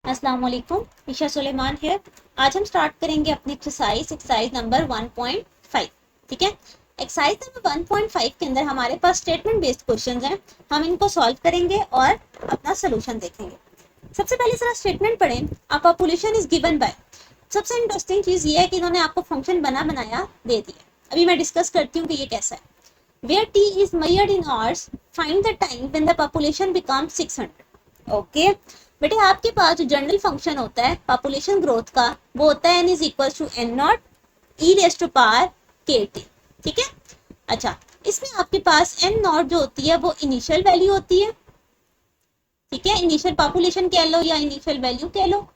अस्सलाम वालेकुम, ईशा सुलेमान है। आज हम स्टार्ट करेंगे अपनी एक्सरसाइज नंबर 1.5। ठीक है, एक्सरसाइज नंबर 1.5 के अंदर हमारे पास स्टेटमेंट बेस्ड क्वेश्चंस हैं। हम इनको सॉल्व करेंगे और अपना सोल्यूशन देखेंगे। सबसे पहले जरा स्टेटमेंट पढ़ें। A population is given by. सबसे इंटरेस्टिंग चीज ये है कि इन्होंने आपको फंक्शन बनाया दे दिया। अभी मैं डिस्कस करती हूँ कि ये कैसा है। Where t is measured in hours, find the time when the population becomes 600. Okay बेटे, आपके पास जो जनरल फंक्शन होता है पॉपुलेशन ग्रोथ का, वो होता है n is equal to n naught e raise to power k t. ठीक है, अच्छा, इसमें आपके पास n नॉट जो होती है वो इनिशियल वैल्यू होती है। ठीक है, इनिशियल पॉपुलेशन कह लो या इनिशियल वैल्यू कह लो।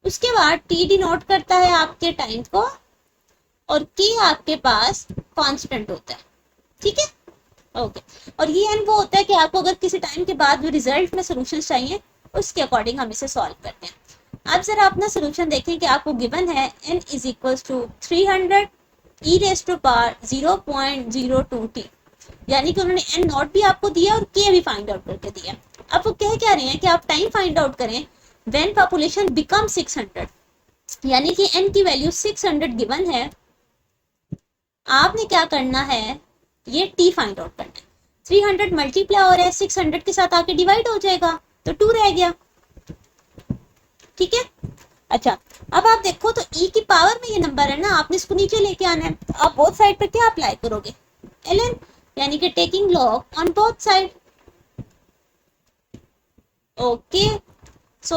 उसके बाद t डिनोट करता है आपके टाइम को और k आपके पास कांस्टेंट होता है। ठीक है, ओके। और ये एन वो होता है कि आपको अगर किसी टाइम के बाद जो रिजल्ट में सोल्यूशन चाहिए उसके अकॉर्डिंग हम इसे सॉल्व करते हैं। अब जरा अपना सोल्यूशन देखें कि आपको गिवन है n is equals to 300 e raise to power 0.02 t, यानी कि उन्होंने n नॉट भी आपको दिया और k भी फाइंड आउट करके दिया। अब वो कह क्या रहे हैं कि आप टाइम फाइंड आउट करें व्हेन पॉपुलेशन बिकम 600, यानी कि n की वैल्यू 600 गिवन है। आपने क्या करना है, ये t फाइंड आउट करना है। 300 मल्टीप्लाई हो रहा है 600 के साथ आके डिवाइड हो जाएगा तो 2 रह गया। ठीक है, अच्छा, अब आप देखो तो e की पावर में ये नंबर है ना, आपने इसको नीचे लेके आना है। तो आप बोथ साइड पे क्या अप्लाई करोगे, ln, यानी कि taking log on both side. Okay, so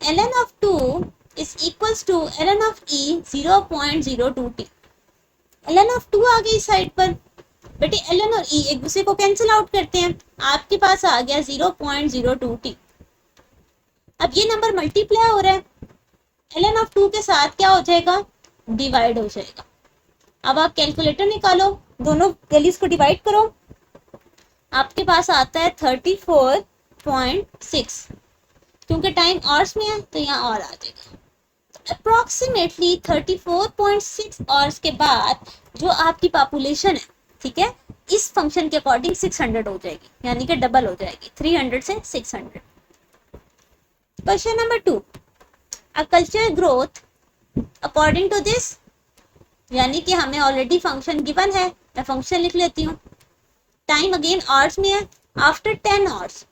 ln of 2 is equals to ln of e 0.02 t। ln of 2 आ गई साइड पर। बेटे ln और e एक दूसरे को कैंसिल आउट करते हैं, आपके पास आ गया 0.02 t। अब ये नंबर मल्टीप्लाई हो रहा है, ln ऑफ 2 के साथ क्या हो जाएगा, डिवाइड हो जाएगा। अब आप कैलकुलेटर निकालो, दोनों वैल्यूज को डिवाइड करो, आपके पास आता है 34.6। क्योंकि टाइम आवर्स में है तो यहाँ और आ जाएगा। अप्रोक्सीमेटली 34.6 आवर्स के बाद जो आपकी पॉपुलेशन है, ठीक है, इस फंक्शन के अकॉर्डिंग 600 हो जाएगी, यानी कि डबल हो जाएगी 300 से 600। Question number 2, a culture growth according to this, यानी कि हमें ऑलरेडी फंक्शन गिवन है, मैं फंक्शन लिख लेती हूँ। टाइम अगेन आवर्स में है। After 10 hours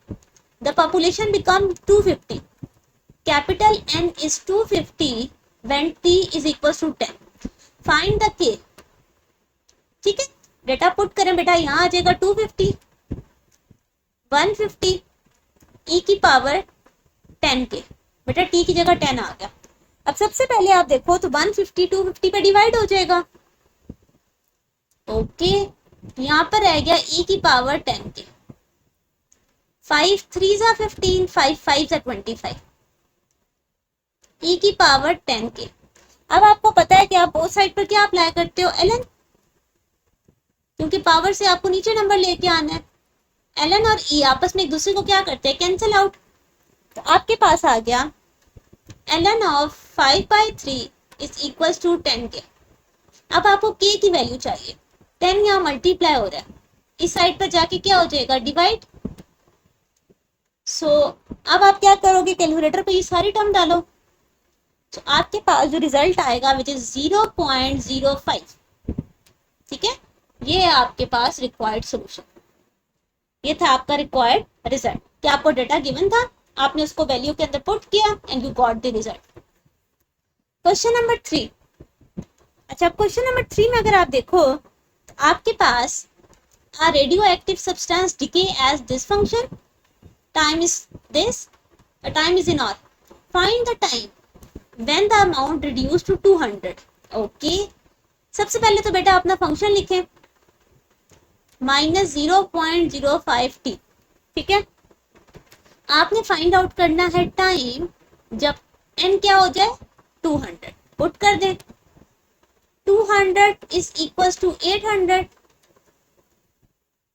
the population become 250। Capital N is 250 when t is equals to 10. Find the k. ठीक है, डेटा पुट करें बेटा, यहाँ आ जाएगा 250, 150 e की पावर 10 के। बेटा t की जगह 10 आ गया। अब सबसे पहले आप देखो तो 150 250 पे डिवाइड हो जाएगा। ओके, यहाँ पर रह गया e की पावर 10 के। 5 3 जा 15, 5 5 जा 25, e की पावर 10 के। अब आपको पता है कि आप बोथ साइड पर क्या अप्लाई करते हो, ln, क्योंकि पावर से आपको नीचे नंबर लेके आना है। ln और e आपस में एक दूसरे को क्या करते हैं, कैंसिल आउट। तो आपके पास आ गया ln of 5/3 is equal to 10 k. अब आपको k की वैल्यू चाहिए, 10 यहाँ मल्टीप्लाई हो रहा है, इस साइड पर जाके क्या हो जाएगा, डिवाइड। सो अब आप क्या करोगे, कैलकुलेटर पे ये सारी टर्म डालो, तो आपके पास जो रिजल्ट आएगा विच इज 0.05। ठीक है, ये है आपके पास रिक्वायर्ड सॉल्यूशन। ये था आपका रिक्वायर्ड रिजल्ट कि आपको डेटा गिवन था, आपने उसको वैल्यू के अंदर पुट किया and you got the result. Question number 3। अच्छा, क्वेश्चन नंबर 3 में अगर आप देखो तो आपके पास a radioactive substance decay as this function, time is this, the time is in hour, find the time when the amount reduced to 200. Okay, सबसे पहले तो बेटा अपना फंक्शन लिखें, -0.05t। ठीक है, आपने फाइंड आउट करना है टाइम जब n क्या हो जाए, 200। पुट कर दे, 200 इज इक्वल टू 800।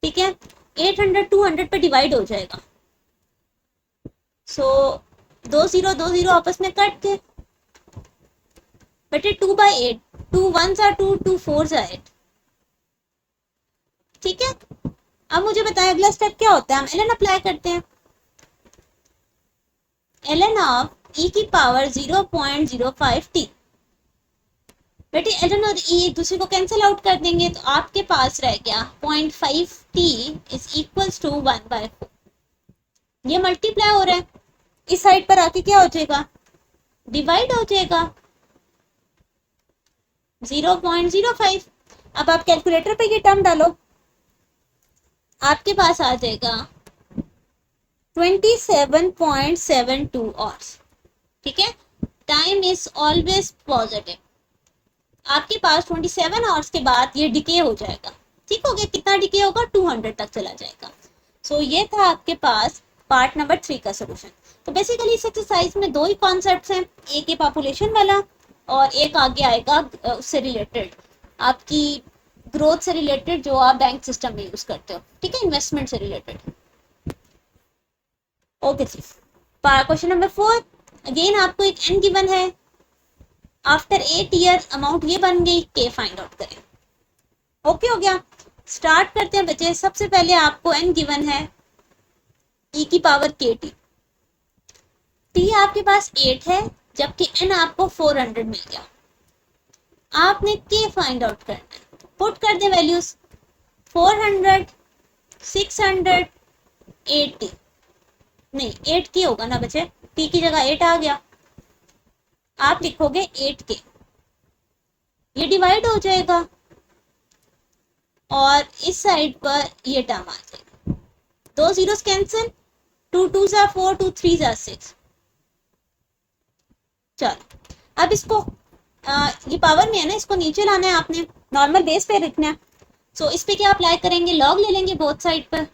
ठीक है, 800 200 पे डिवाइड हो जाएगा। सो 2 0 आपस में कट के, बेटे 2/8, 2 1 2 2 4 8। ठीक है, अब मुझे बताएं अगला स्टेप क्या होता है, हम ln अप्लाई करते हैं। ln ऑफ e की पावर 0.05 t। बेटे ln और e एक दूसरे को कैंसिल आउट कर देंगे तो आपके पास रह गया 0.5 t इज इक्वल्स टू 1/4। ये मल्टीप्लाई हो रहा है, इस साइड पर आके क्या हो जाएगा, डिवाइड हो जाएगा 0.05। अब आप कैलकुलेटर पे ये टर्म डालो, आपके पास आ जाएगा 27.72 आवर्स। ठीक है, टाइम इज ऑलवेज पॉजिटिव। आपके पास 27 आवर्स के बाद ये डिके हो जाएगा। ठीक हो गया, कितना डिके होगा, 200 तक चला जाएगा। सो ये था आपके पास पार्ट नंबर 3 का सोल्यूशन। तो बेसिकली इस एक्सरसाइज में दो ही कॉन्सेप्ट्स हैं, एक ये पॉपुलेशन वाला और एक आगे आएगा उससे रिलेटेड, आपकी ग्रोथ से रिलेटेड जो आप बैंक सिस्टम में यूज करते हो। ठीक है, इन्वेस्टमेंट से रिलेटेड। ओके जी, क्वेश्चन नंबर 4। अगेन आपको एक एन गिवन है, आफ्टर 8 ईयर अमाउंट ये बन गई, के फाइंड आउट करें। ओके हो गया, स्टार्ट करते हैं बच्चे। सबसे पहले आपको एन गिवन है e की पावर के टी। टी आपके पास 8 है जबकि एन आपको 400 मिल गया। आपने के फाइंड आउट करना है, पुट कर दे वैल्यूज 400, 600, 80। नहीं 8 की होगा ना बच्चे, टी की जगह 8 आ गया, आप लिखोगे 8 के, ये डिवाइड हो जाएगा और इस साइड पर ये टर्म आ जाएगा, 2 जीरोस कैंसिल, 2 2 जा 4, 2 3 जा 6। चलो अब इसको ये पावर में है ना, इसको नीचे लाना है, आपने नॉर्मल बेस पे रखना है। सो इस पे क्या अप्लाई करेंगे, लॉग ले लेंगे बोथ साइड पर,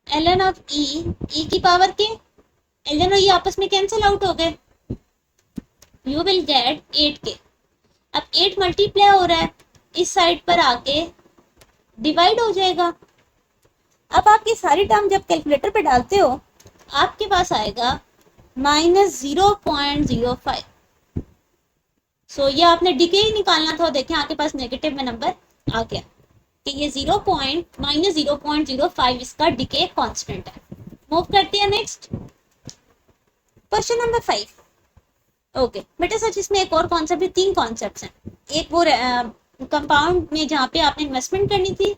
ln ऑफ e की पावर के, ln और ये आपस में कैंसिल आउट हो गए, यू विल गेट 8 के। अब 8 मल्टीप्लाई हो रहा है, इस साइड पर आके डिवाइड हो जाएगा। अब आप ये सारी टर्म जब कैलकुलेटर पे डालते हो आपके पास आएगा -0.05। सो ये आपने डिके ही निकालना था, देखें आपके पास नेगेटिव में नंबर आ गया कि ये -0.05 इसका डिके कांस्टेंट है। मूव करते हैं नेक्स्ट, क्वेश्चन नंबर 5। ओके बेटे सच इसमें एक और कॉन्सेप्ट है, 3 कॉन्सेप्ट्स हैं। एक वो कंपाउंड में जहाँ पे आपने इन्वेस्टमेंट करनी थी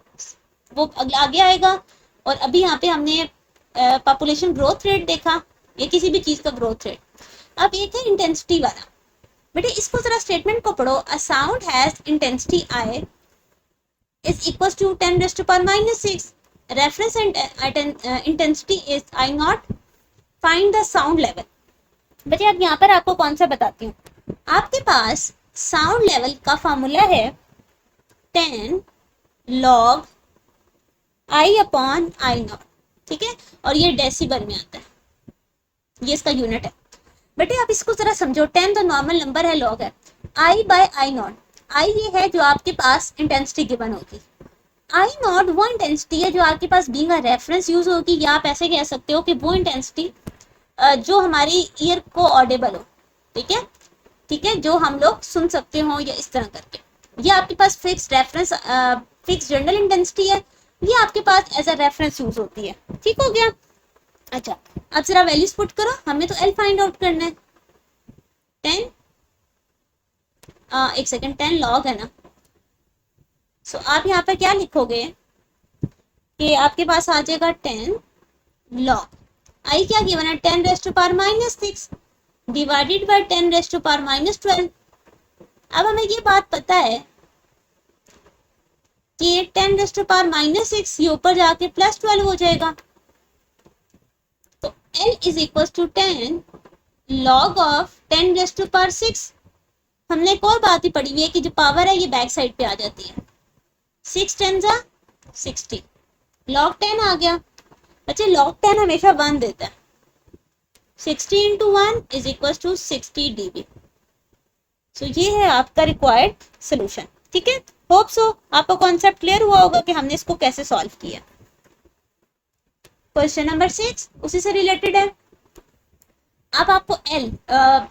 वो आगे आएगा, और अभी यहाँ पे हमने पॉपुलेशन ग्रोथ रेट देखा, ये किसी भी चीज का ग्रोथ रेट। अब एक है इंटेंसिटी वाला, बेटे इसको जरा स्टेटमेंट को पढ़ो। A sound has intensity I is equals to 10 raised to power -6. Reference intensity is I naught. Find the sound level. बच्चे अब यहाँ पर आपको कौन सा बताती हूँ, आपके पास साउंड लेवल का फॉर्मूला है 10 log I upon I naught। ठीक है, और ये डेसिबल में आता है, ये इसका यूनिट है। बेटे आप इसको जरा समझो, 10 तो नॉर्मल नंबर है, लॉग है, I by I naught। आई ये है जो आपके पास इंटेंसिटी गिवन होगी, आई नॉट वो इंटेंसिटी है जो आपके पास बीइंग अ रेफरेंस यूज होगी, या आप ऐसे कह सकते हो कि वो इंटेंसिटी जो हमारी ईयर को ऑडिबल हो। ठीक है, ठीक है, जो हम लोग सुन सकते हो या इस तरह करके। ये आपके पास fix reference fix general intensity है, ये आपके पास एज अ रेफरेंस यूज होती है। ठीक हो गया। अच्छा अब जरा वैल्यूज पुट करो, हमें तो एल फाइंड आउट करना है। 10 एक सेकेंड, 10 लॉग है ना, सो आप यहाँ पर क्या लिखोगे कि आपके पास आ जाएगा 10 लॉग आई, क्या गिवन है 10 raise to power -6 divided by 10 raise to power -12। अब हमें ये बात पता है कि 10 रेज़ टू पावर -6 ये ऊपर जाके +12 हो जाएगा, तो L is equal to 10 log of 10 raise to power 6। हमने एक और बात ही पढ़ी हुई है कि जो पावर है ये बैक साइड पे आ जाती है, 6 10 जा 60, log 10 आ गया। बच्चे log 10 हमेशा 1 देता है, 60 into 1 is equal to 60 dB। So ये है आपका रिक्वायर्ड सोल्यूशन। ठीक है, होप सो आपको कॉन्सेप्ट क्लियर हुआ होगा कि हमने इसको कैसे सॉल्व किया। क्वेश्चन नंबर 6 उसी से रिलेटेड है। अब आपको L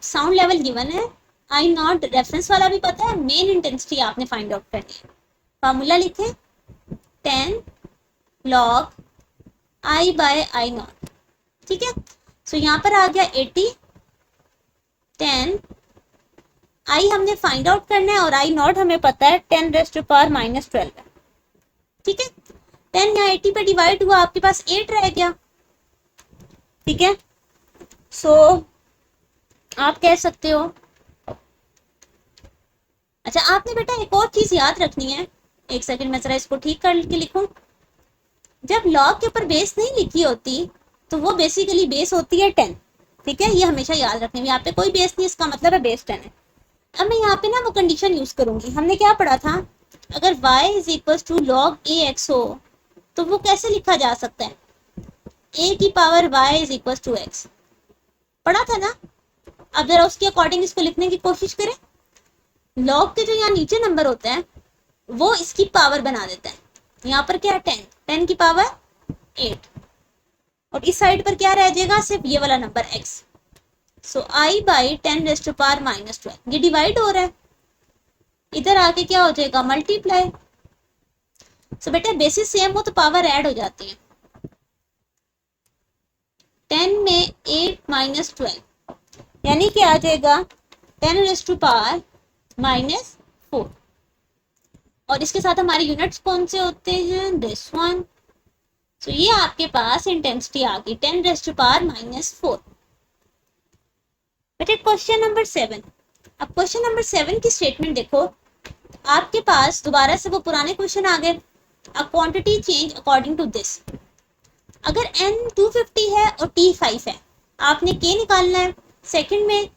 साउंड लेवल गिवन है, आई नॉट रेफरेंस वाला भी पता है, मेन इंटेंसिटी आपने फाइंड आउट करनी है। फॉर्मूला लिखे 10 log I by I naught। ठीक है। सो यहाँ पर आ गया 80, 10, आई हमने फाइंड आउट करना है और आई नॉट हमें पता है 10⁻⁻12 है। ठीक है, 10 यहाँ 80 पे डिवाइड हुआ, आपके पास 8 रह गया। ठीक है, सो आप कह सकते हो, अच्छा आपने बेटा एक और चीज याद रखनी है, एक सेकंड मैं जरा इसको ठीक करके लिखूं। जब लॉग के ऊपर बेस नहीं लिखी होती तो वो बेसिकली बेस होती है 10। ठीक है, ये हमेशा याद रखना है, यहाँ पे कोई बेस नहीं, इसका मतलब है बेस 10 है। अब मैं यहाँ पे ना वो कंडीशन यूज करूंगी, हमने क्या पढ़ा था, अगर y is equal to log a x हो तो वो कैसे लिखा जा सकता है, a की पावर y is equal to x, पढ़ा था ना। अब जरा उसके अकॉर्डिंग इसको लिखने की कोशिश करें। लॉग के जो यहाँ नीचे नंबर होते हैं वो इसकी पावर बना देता है, यहाँ पर क्या है 10, 10 की पावर 8, और इस साइड पर क्या रह जाएगा, सिर्फ ये वाला number x। So i by 10⁻⁻12, ये डिवाइड हो रहा है, इधर आके क्या हो जाएगा मल्टीप्लाई। सो बेटा बेसिस सेम हो तो पावर ऐड हो जाती है, 10 में 8 माइनस 12 यानी कि आ जाएगा 10⁻⁻4, और इसके साथ हमारे यूनिट्स कौन से होते हैं, दिस वन। सो ये आपके पास इंटेंसिटी आ गई 10⁻⁻4। बेटा क्वेश्चन नंबर 7, अब क्वेश्चन नंबर 7 की स्टेटमेंट देखो, आपके पास दोबारा से वो पुराने क्वेश्चन आ गए, a quantity change according to this. अगर n 250 है और t 5 है, आपने k निकालना है, सेकंड में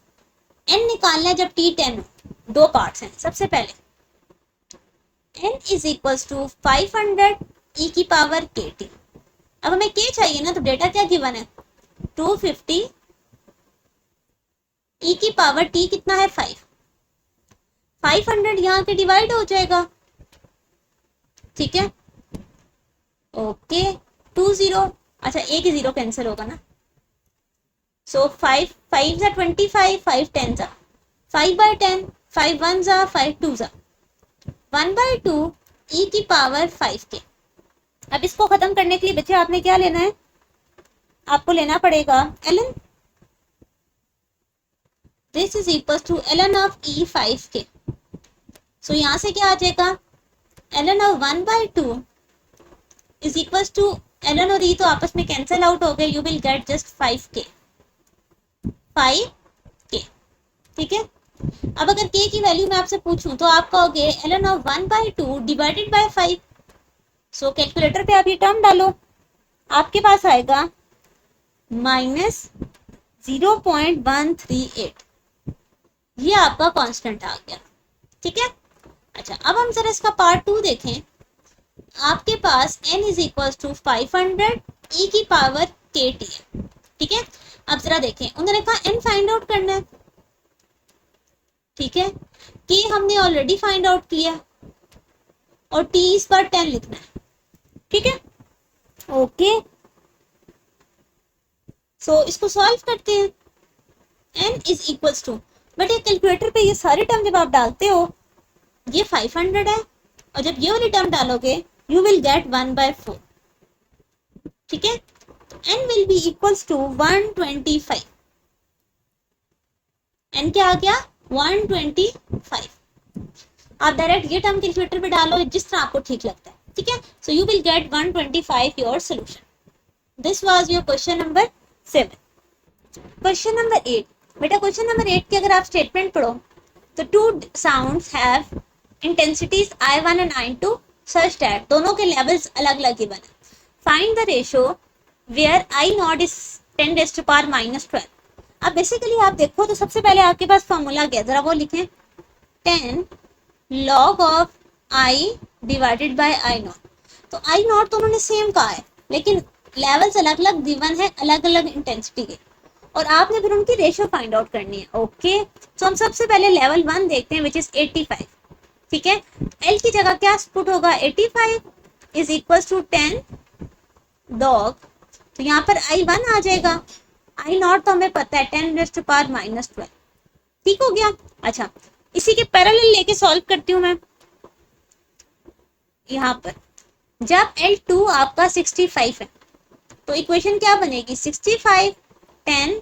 n निकालना है जब t 10 हो। दो पार्ट्स हैं, सबसे पहले n is equal to 500 e की पावर kt। अब हमें k चाहिए ना, तो डेटा क्या गिवन है 250 e की पावर t कितना है 5, 500 यहाँ के डिवाइड हो जाएगा। ठीक है, ओके 20, अच्छा एक ही जीरो कैंसिल होगा ना। सो 5 5 जा 25, 5 10 जा 5/10, 5 1 जा 5 2 जा 1/2 e की पावर 5k। अब इसको खत्म करने के लिए बच्चे आपने क्या लेना है, आपको लेना पड़ेगा ln, this is equal to ln of e 5k। So यहाँ से क्या आ जाएगा ln of 1/2 is equal to ln और e तो आपस में कैंसिल आउट हो गए, you will get just 5k। ठीक है, अब अगर k की वैल्यू मैं आपसे पूछूं तो आप कहोगे ln of 1/2 divided by 5। So calculator पे आप ये टर्म डालो, आपके पास आएगा -0.138, ये आपका कांस्टेंट आ गया। ठीक है, अच्छा अब हम जरा इसका पार्ट 2 देखें। आपके पास n is equal to 500 e की पावर kt है। ठीक है, अब जरा देखें, उन्होंने कहा n फाइंड आउट करना है। ठीक है, k हमने ऑलरेडी फाइंड आउट किया और t इस पर 10 लिखना है। ठीक है, ओके सो इसको सॉल्व करते हैं। n is equal to, but ये कैलकुलेटर पे ये सारे टर्म जब आप डालते हो, ये 500 है और जब ये वाली टर्म डालोगे you will get 1/4। ठीक है, तो n will be equals to 125। n क्या आ गया 125। आप डायरेक्ट ये टर्म कैलकुलेटर पे डालो जिस तरह आपको ठीक लगता है। ठीक है, so you will gate 125 your solution. This was your question number 7। Question number 8, बेटा क्वेश्चन नंबर 8 की अगर आप स्टेटमेंट पढ़ो तो two sounds have intensities I1 and I2 such that दोनों के लेवल्स अलग अलग गिवन है। Find the ratio where I naught is 10⁻⁻12। अब बेसिकली आप देखो तो सबसे पहले आपके पास फॉर्मूला क्या है, जरा वो लिखें, 10 log of I divided by I not. तो I नॉट तो उन्होंने सेम कहा है लेकिन लेवल्स अलग अलग गिवन है, अलग अलग इंटेंसिटी के, और आपने फिर उनकी रेशियो फाइंड आउट करनी है। ओके, तो हम सबसे पहले लेवल 1 देखते हैं विच इज 85। ठीक है, L की जगह क्या पुट होगा 85 इज इक्वल टू 10 log, तो यहाँ पर I1 आ जाएगा, I नॉट तो हमें पता है 10⁻⁻12। ठीक हो गया। अच्छा इसी के पैरेलल लेके सॉल्व करती हूँ मैं। यहाँ पर जब L2 आपका 65 है तो इक्वेशन क्या बनेगी 65 10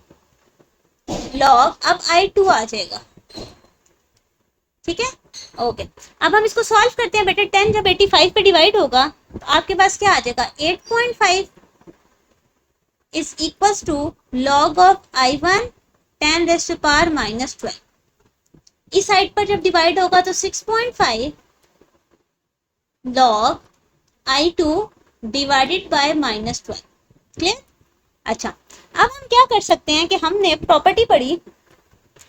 लॉग, अब I2 आ जाएगा, ठीक है। ओके, अब हम इसको सॉल्व करते हैं बेटा। 10 जब 85 पे डिवाइड होगा तो आपके पास क्या आ जाएगा 8.5 is equals to log of I1 10 raise to power minus 12। इस साइड पर जब डिवाइड होगा तो 6.5 log I2 divided by minus 12। Clear? अच्छा, अब हम क्या कर सकते हैं कि हमने प्रॉपर्टी पढ़ी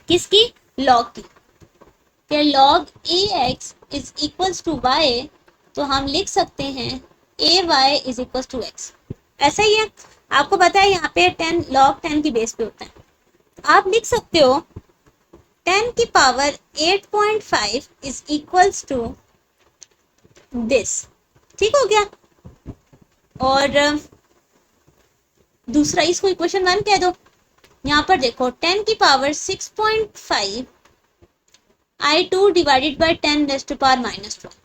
किसकी, लॉग की, कि log ax is equals to y, तो हम लिख सकते हैं ay is equals to x। ऐसा ही है, आपको पता है यहाँ पे 10 log 10 की बेस पे होता है। आप लिख सकते हो 10 की power 8.5 is equals to this, ठीक हो गया। और दूसरा इसको इक्वेशन 1 कह दो। यहाँ पर देखो 10 की power 6.5 I2 divided by 10 raise to power minus 12।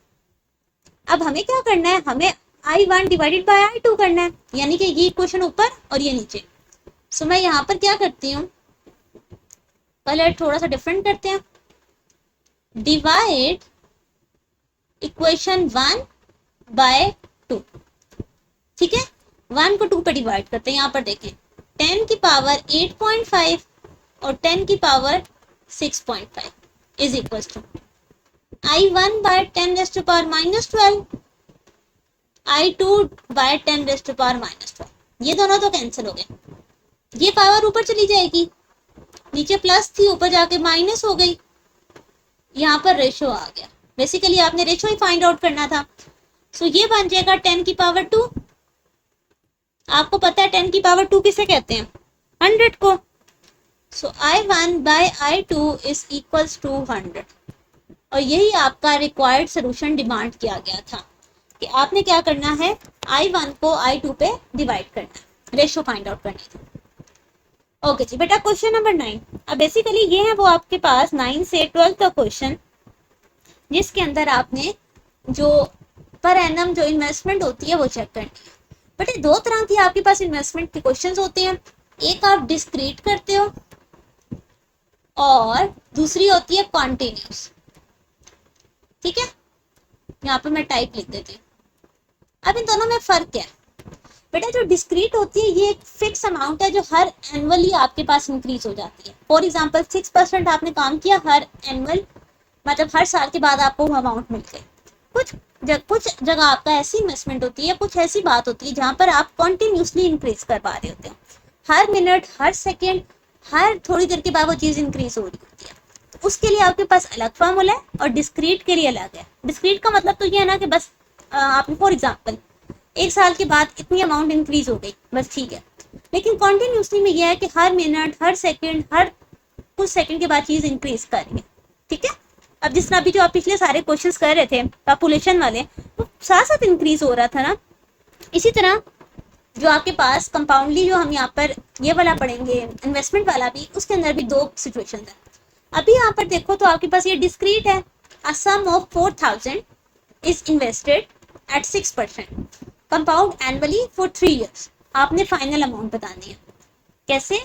अब हमें क्या करना है, हमें I1 डिवाइडेड बाय I2 करना है, यानी कि ये इक्वेशन ऊपर और ये नीचे। सो मैं यहाँ पर क्या करती हूँ, कलर थोड़ा सा डिफरेंट करते हैं, डिवाइड इक्वेशन 1 बाय 2, ठीक है। 1 को 2 पे डिवाइड करते हैं। यहाँ पर देखें 10 की पावर 8.5 और 10 की power 6.5 is equal to I1 by 10 raise to power minus 12, I2 by 10 raise to power minus 12। ये दोनों तो कैंसिल हो गए, ये पावर ऊपर चली जाएगी, नीचे प्लस थी ऊपर जाके माइनस हो गई, यहाँ पर रेशो आ गया। बेसिकली आपने रेशो ही फाइंड आउट करना था। सो ये बन जाएगा 10 की पावर 2। आपको पता है 10 की पावर 2 किसे कहते हैं, 100 को। So I1 by I2 is equals to 100। और यही आपका रिक्वायर्ड सोल्यूशन डिमांड किया गया था कि आपने क्या करना है, I1 को I2 पे डिवाइड करना है, रेशो फाइंड आउट करनी थी। ओके जी बेटा, क्वेश्चन नंबर 9। अब बेसिकली ये है वो आपके पास 9 से 12 का क्वेश्चन, जिसके अंदर आपने जो पर एनम जो इन्वेस्टमेंट होती है वो चेक करनी है। बेटे दो तरह की आपके पास इन्वेस्टमेंट के क्वेश्चंस होते हैं, एक आप डिस्क्रीट करते हो और दूसरी होती है कॉन्टिन्यूस, ठीक है। यहाँ पे मैं टाइप लिख देती हूँ। अब इन दोनों में फर्क क्या है बेटा, जो डिस्क्रीट होती है ये एक फिक्स अमाउंट है जो हर एनुअली आपके पास इंक्रीज हो जाती है। फॉर एग्जांपल 6% आपने काम किया हर एनुअल, मतलब हर साल के बाद आपको वो अमाउंट मिल गई। कुछ जगह आपका ऐसी इन्वेस्टमेंट होती है, कुछ ऐसी बात होती है जहाँ पर आप कॉन्टिन्यूसली इंक्रीज कर पा रहे होते हो, हर मिनट हर सेकेंड हर थोड़ी देर के बाद वो चीज़ इंक्रीज हो रही होती है। तो उसके लिए आपके पास अलग फॉर्मूला है और डिस्क्रीट के लिए अलग है। डिस्क्रीट का मतलब तो ये है ना कि बस आपने फॉर एग्जाम्पल एक साल के बाद इतनी अमाउंट इंक्रीज हो गई, बस ठीक है। लेकिन कॉन्टिन्यूसली में यह है कि हर मिनट हर सेकेंड हर कुछ सेकेंड के बाद चीज़ इंक्रीज कर रही है, ठीक है। अब जिस तरह अभी जो आप पिछले सारे क्वेश्चंस कर रहे थे पॉपुलेशन वाले, वो साथ साथ इंक्रीज हो रहा था ना। इसी तरह जो आपके पास कंपाउंडली जो हम यहाँ पर ये वाला पढ़ेंगे इन्वेस्टमेंट वाला भी, उसके अंदर भी दो सिचुएशन है। अभी यहाँ पर देखो तो आपके पास ये डिस्क्रीट है, a sum of 4000 is invested at 6% compound annually for 3 years। आपने फाइनल अमाउंट बतानी है। कैसे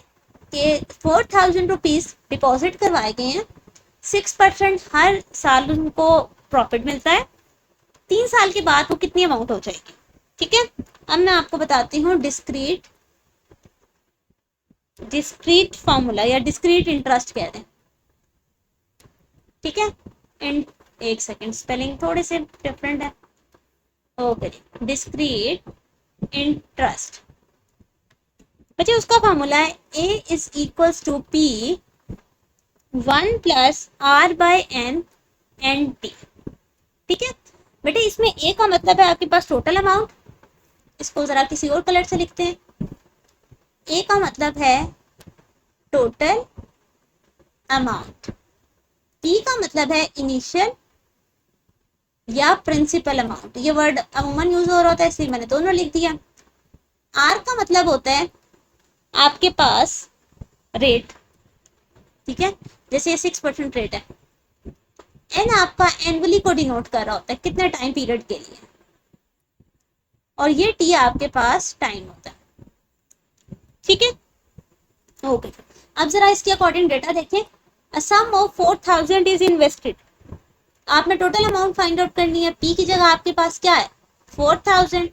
कि 4000 रुपीज डिपॉजिट करवाए गए हैं, 6% हर साल उनको प्रॉफिट मिलता है, 3 साल के बाद वो कितनी अमाउंट हो जाएगी, ठीक है। अब मैं आपको बताती हूँ डिस्क्रीट फॉर्मूला या डिस्क्रीट इंटरेस्ट कह दें, ठीक है। एक सेकेंड, स्पेलिंग थोड़े से डिफरेंट है। ओके, डिस्क्रीट इंटरेस्ट बच्चे उसका फॉर्मूला है A is equals to P 1 plus R by N and T, ठीक है। बेटे इसमें A का मतलब है आपके पास टोटल अमाउंट, इसको जरा किसी और कलर से लिखते हैं। A का मतलब है टोटल अमाउंट, T का मतलब है इनिशियल या प्रिंसिपल अमाउंट। ये वर्ड अमूमन यूज हो रहा होता है इसलिए मैंने दोनों लिख दिया। R का मतलब होता है आपके पास रेट, ठीक है, जैसे ये 6% रेट है। N आपका एनुअली को डिनोट कर रहा होता है कितने टाइम पीरियड के लिए, और ये T आपके पास टाइम होता है। ठीक है, ओके। अब जरा इसके अकॉर्डिंग डेटा देखें। अ सम ऑफ 4000 इज इन्वेस्टेड। आपने टोटल अमाउंट फाइंड आउट करनी है। पी की जगह आपके पास क्या है 4000,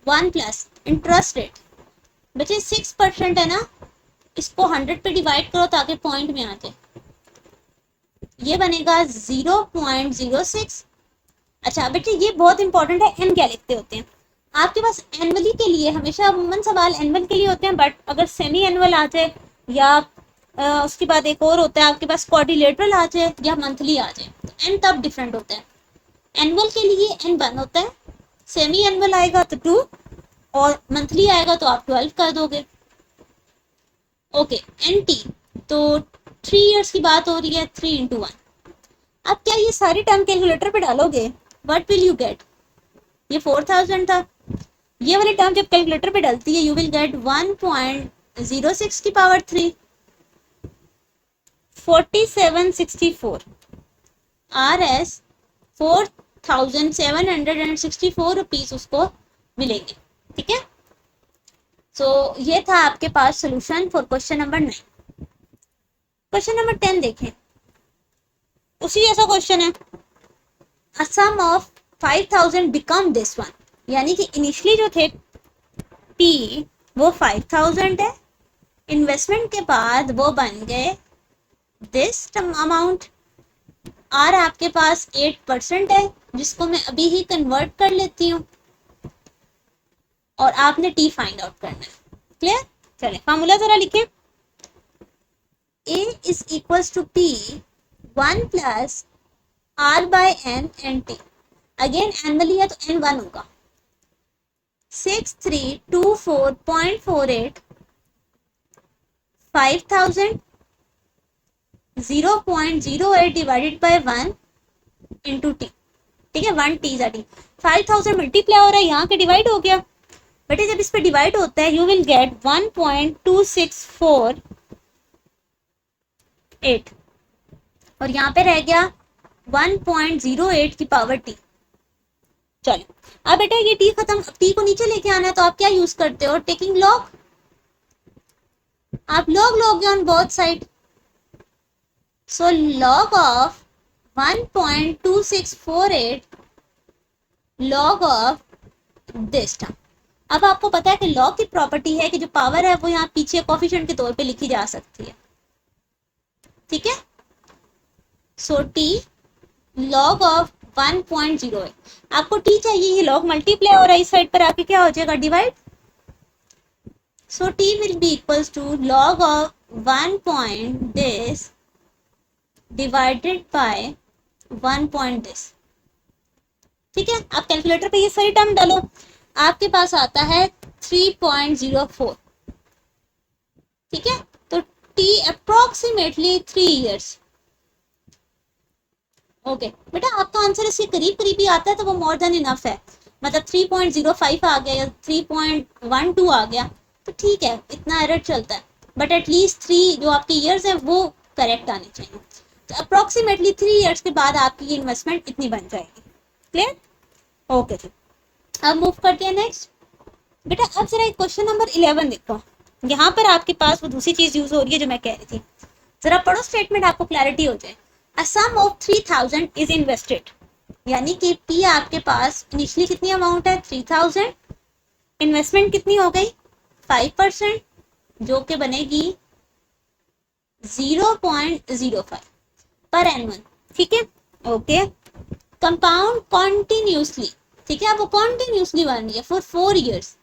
1 प्लस इंटरेस्ट रेट बच्चे 6% है ना, इसको 100 पे डिवाइड करो ताकि पॉइंट में आ जाए, ये बनेगा 0.06। अच्छा बेटे ये बहुत इंपॉर्टेंट है, एन क्या लिखते होते हैं आपके पास एनुअली के लिए, हमेशा अमूमन सवाल एनुअल के लिए होते हैं, बट अगर सेमी एनुअल आ जाए या उसके बाद एक और होता है आपके पास क्वाड्रिलेटरल आ जाए या मंथली आ जाए तो एन तब डिफरेंट होता है। एनुअल के लिए एन 1 होता है, सेमी एनुअल आएगा तो 2 और मंथली आएगा तो आप 12 कर दोगे। ओके एन टी तो 3 इयर्स की बात हो रही है, 3 into 1। अब क्या ये सारी टर्म कैलकुलेटर पे डालोगे, व्हाट विल यू गेट, ये 4000 था, ये वाली टर्म जब कैलकुलेटर पे डलती है यू विल गेट 1.06 की पावर 3, 4764 आर एस 4764 रुपीज उसको मिलेंगे। ठीक है, सो ये था आपके पास solution for question number 9। Question number 10 देखें, उसी जैसा क्वेश्चन है। A sum of 5000 become this one, यानी कि इनिशियली जो थे पी वो 5000 है, इन्वेस्टमेंट के बाद वो बन गए दिस अमाउंट। आर आपके पास 8% है जिसको मैं अभी ही कन्वर्ट कर लेती हूँ और आपने टी फाइंड आउट करना है। क्लियर, चले फॉर्मूला जरा लिखें। A is equals to P 1 plus R by N and T। Again annually है तो N1 होगा। 6324.48 5000 0.08 डिवाइडेड बाय 1 इंटू टी। ठीक है, 1 टी 5000 मल्टीप्लाई हो रहा है, यहाँ के डिवाइड हो गया बेटे, जब इस पे डिवाइड होता है यू विल गेट 1.2648 और यहाँ पे रह गया 1.08 की पावर टी। चलो अब बेटा ये टी खत्म, टी को नीचे लेके आना है तो आप क्या यूज करते हो, टेकिंग लॉग। आप लॉग लोगे on both side, so log of 1.2648 log of this term. अब आपको पता है कि लॉग की प्रॉपर्टी है कि जो पावर है वो यहाँ पीछे कोफिशिएंट के तौर पे लिखी जा सकती है। ठीक है, सो टी लॉग ऑफ 1.08, आपको टी चाहिए, ये लॉग मल्टीप्लाई हो रहा है, इस साइड पर आके क्या हो जाएगा divide, so T will be equals to log of 1 point this divided by 1 point this. ठीक है, आप कैलकुलेटर पे ये सारी टर्म डालो, आपके पास आता है 3.04। ठीक है, तो टी अप्रोक्सीमेटली 3 इयर्स। ओके बेटा आपका आंसर इसके करीब करीब ही आता है तो वो मोर देन इनफ है, मतलब 3.05 आ गया या 3.12 आ गया तो ठीक है, इतना एरर चलता है, बट एटलीस्ट 3 जो आपके ईयर्स हैं वो करेक्ट आने चाहिए। तो अप्रोक्सीमेटली 3 इयर्स के बाद आपकी ये इन्वेस्टमेंट इतनी बन जाएगी। क्लियर, ओके जी, अब मूव करते हैं नेक्स्ट। बेटा अब जरा क्वेश्चन नंबर 11 देखो, यहाँ पर आपके पास वो दूसरी चीज यूज हो रही है जो मैं कह रही थी, जरा पढ़ो स्टेटमेंट आपको क्लैरिटी हो जाए। A sum of 3000 is invested, यानी कि P आपके पास इनिशियली कितनी अमाउंट है 3000, इन्वेस्टमेंट कितनी हो गई 5% जो कि बनेगी 0.05 पर एनुअल। ठीक है, ओके, कंपाउंड कॉन्टिन्यूसली। ठीक है, अब वो कॉन्टिन्यूसली बन रही है फॉर 4 इयर्स।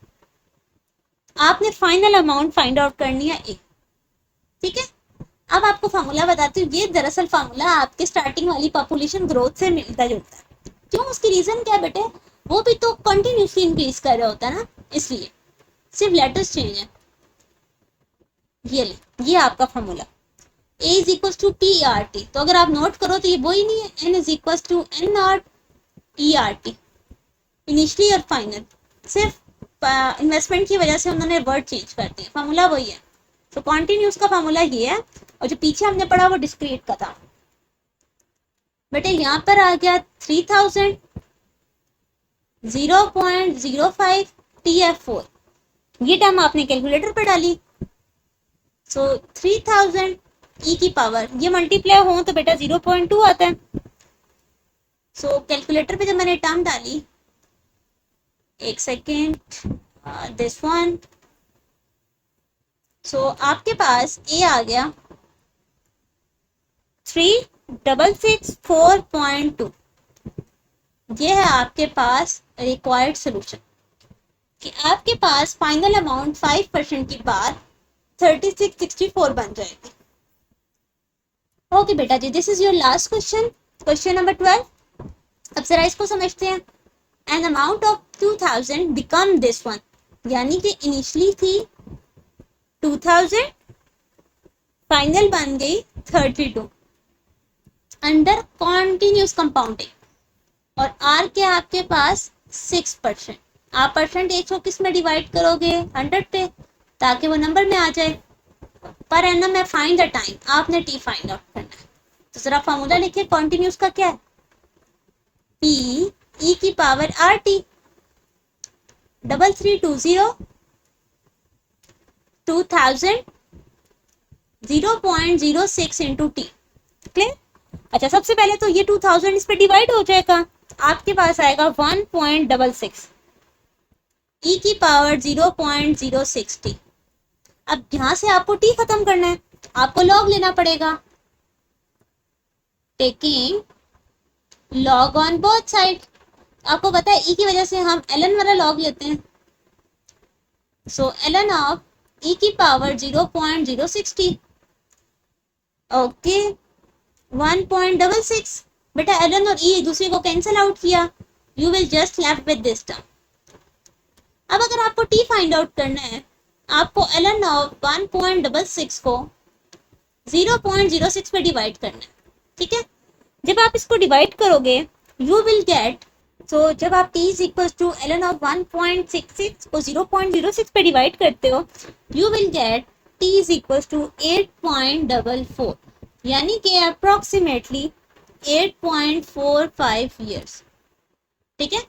आपने फाइनल अमाउंट फाइंड आउट करनी है ए। ठीक है, अब आपको फार्मूला बताती हूँ, ये दरअसल फार्मूला आपके स्टार्टिंग वाली पॉपुलेशन ग्रोथ से मिलता जुलता है। क्यों, उसकी रीजन क्या है बेटे, वो भी तो कंटिन्यूसली इंक्रीज कर रहा होता है ना, इसलिए सिर्फ लेटर्स चेंज है। ये आपका formula A is equal to T R T, तो अगर आप नोट करो तो ये वो ही नहीं है, N is equal to N naught E R T, initially और फाइनल, सिर्फ इन्वेस्टमेंट की वजह से उन्होंने वर्ड चेंज कर दिया, फार्मूला वही है। तो कॉन्टिन्यूस का फार्मूला ये है और जो पीछे हमने पढ़ा वो डिस्क्रीट का था। बेटे यहाँ पर आ गया 3000 0.05 TF4, ये टर्म आपने कैलकुलेटर पर डाली, सो 3000 ई की पावर, ये मल्टीप्लाई हो तो बेटा 0.2 आता है। सो कैलकुलेटर पे जब मैंने टर्म डाली, एक सेकेंड, दिस वन, सो आपके पास ए आ गया 3664.2। ये है आपके पास रिक्वायर्ड सोल्यूशन, कि आपके पास फाइनल अमाउंट 5% की बाद 3664 बन जाएगी। ओके बेटा जी, this is your last question, question number 12। अब जरा इसको समझते हैं। An amount of 2000 become this one, यानी कि इनिशियली थी 2000, फाइनल बन गई 32 अंडर कॉन्टिन्यूस कंपाउंडिंग, और आर के आपके पास 6%। आप परसेंटेज को किस में डिवाइड करोगे? 100 पे, ताकि वो नंबर में आ जाए। पर एनम में फाइंड द टाइम, आपने टी फाइंड आउट करना है। तो जरा फॉर्मूला लिखिए, कॉन्टिन्यूस का क्या है? पी ई की power R T, 3320 2000 0.06 into T. Clear? अच्छा, सबसे पहले तो ये 2000 इस पे डिवाइड हो जाएगा, आपके पास आएगा 1.66 ई की पावर 0.06 टी। अब यहां से आपको टी खत्म करना है, आपको लॉग लेना पड़ेगा, taking log on both side. आपको पता है ई की वजह से हम एलन वाला लॉग लेते हैं, सो एलन ऑफ ई की पावर 0.06 टी। ओके, 1.66, बेटा एलन और ई एक दूसरे को कैंसिल आउट किया, you will just left with this term. अब अगर आपको टी फाइंड आउट करना है, आपको एलन ऑफ 1.66 को 0.06 पे डिवाइड करना है, ठीक है? जब आप इसको डिवाइड करोगे, यू विल गेट, सो जब आप t is equal to L N of 1.66 को 0.06 पे डिवाइड करते हो, you will get t is equal to 8.44, यानी कि अप्रोक्सीमेटली 8.45 ईयर्स, ठीक है?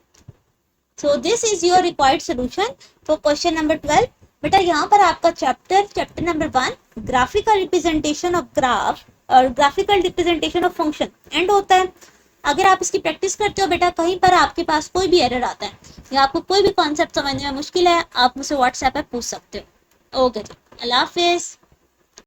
So this is your required solution for question number 12। बेटा यहाँ पर आपका chapter number 1 graphical representation of graph और graphical representation of function end होता है। अगर आप इसकी प्रैक्टिस करते हो बेटा, कहीं पर आपके पास कोई भी एरर आता है या आपको कोई भी कॉन्सेप्ट समझने में मुश्किल है, आप मुझसे व्हाट्सएप पे पूछ सकते हो। ओके जी, अल्लाह हाफिज।